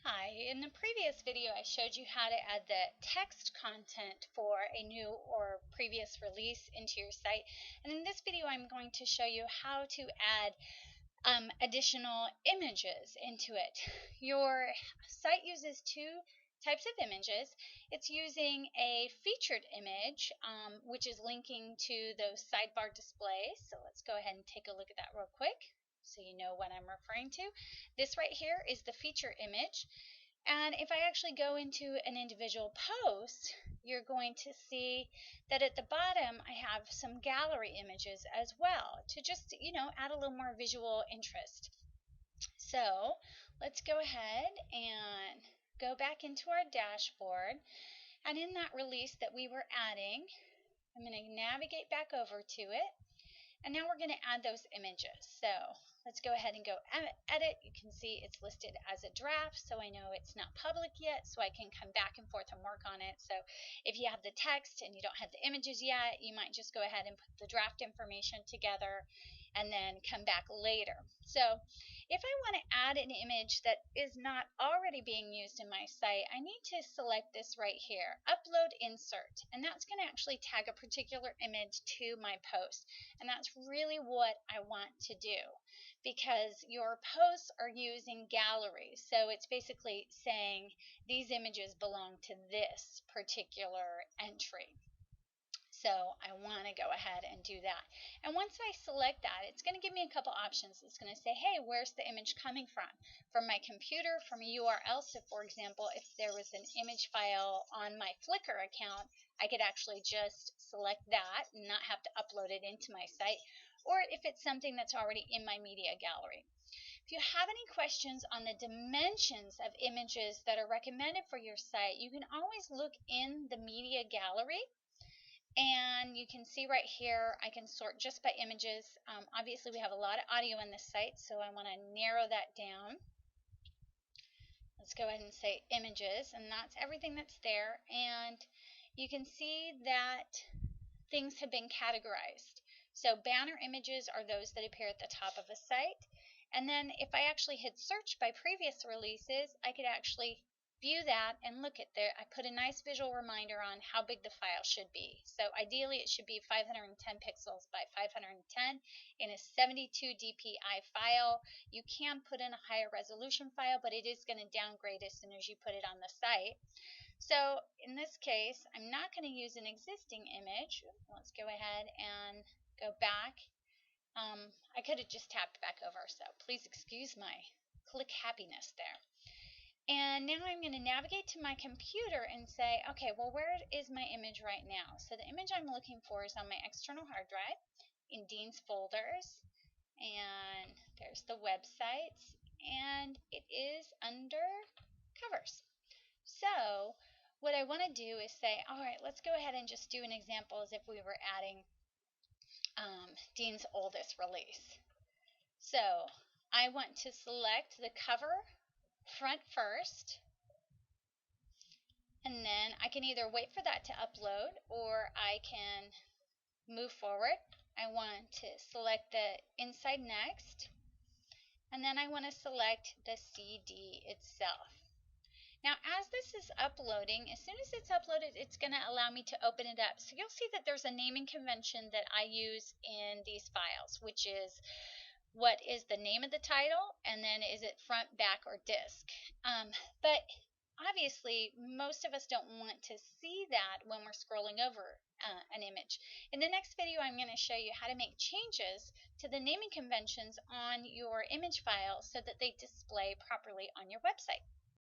Hi, in the previous video I showed you how to add the text content for a new or previous release into your site. And in this video I'm going to show you how to add additional images into it. Your site uses two types of images. It's using a featured image, which is linking to those sidebar displays. So let's go ahead and take a look at that real quick so you know what I'm referring to. This right here is the feature image. And if I actually go into an individual post, you're going to see that at the bottom I have some gallery images as well to just, add a little more visual interest. So let's go ahead and go back into our dashboard. And in that release that we were adding, I'm going to navigate back over to it. And now we're going to add those images. So let's go ahead and go edit. You can see it's listed as a draft, so I know it's not public yet, so I can come back and forth and work on it. So if you have the text and you don't have the images yet, you might just go ahead and put the draft information together and then come back later. So if I want to add an image that is not already being used in my site, I need to select this right here, Upload Insert, and that's going to actually tag a particular image to my post. And that's really what I want to do, because your posts are using galleries. So it's basically saying these images belong to this particular entry. So I want to go ahead and do that. And once I select that, it's going to give me a couple options. It's going to say, hey, where's the image coming from? From my computer, from a URL. So for example, if there was an image file on my Flickr account, I could actually just select that and not have to upload it into my site. Or if it's something that's already in my media gallery. If you have any questions on the dimensions of images that are recommended for your site, you can always look in the media gallery. And you can see right here, I can sort just by images. Obviously, we have a lot of audio on this site, so I want to narrow that down. Let's go ahead and say images, and that's everything that's there. And you can see that things have been categorized. So banner images are those that appear at the top of a site. And then if I actually hit search by previous releases, I could actually view that and look at there. I put a nice visual reminder on how big the file should be. So ideally it should be 510 pixels by 510 in a 72 dpi file. You can put in a higher resolution file, but it is going to downgrade as soon as you put it on the site. So in this case, I'm not going to use an existing image. Let's go ahead and go back. I could have just tapped back over, so please excuse my click happiness there. And now I'm going to navigate to my computer and say, okay, well, where is my image right now? So the image I'm looking for is on my external hard drive in Dean's folders. And there's the websites. And it is under covers. So what I want to do is say, all right, let's go ahead and just do an example as if we were adding Dean's oldest release. So I want to select the cover front first, and then I can either wait for that to upload or I can move forward. I want to select the inside next, and then I want to select the CD itself. Now, as this is uploading, as soon as it's uploaded, it's going to allow me to open it up. So you'll see that there's a naming convention that I use in these files, which is what is the name of the title, and then is it front, back, or disc. But obviously, most of us don't want to see that when we're scrolling over an image. In the next video, I'm going to show you how to make changes to the naming conventions on your image file so that they display properly on your website.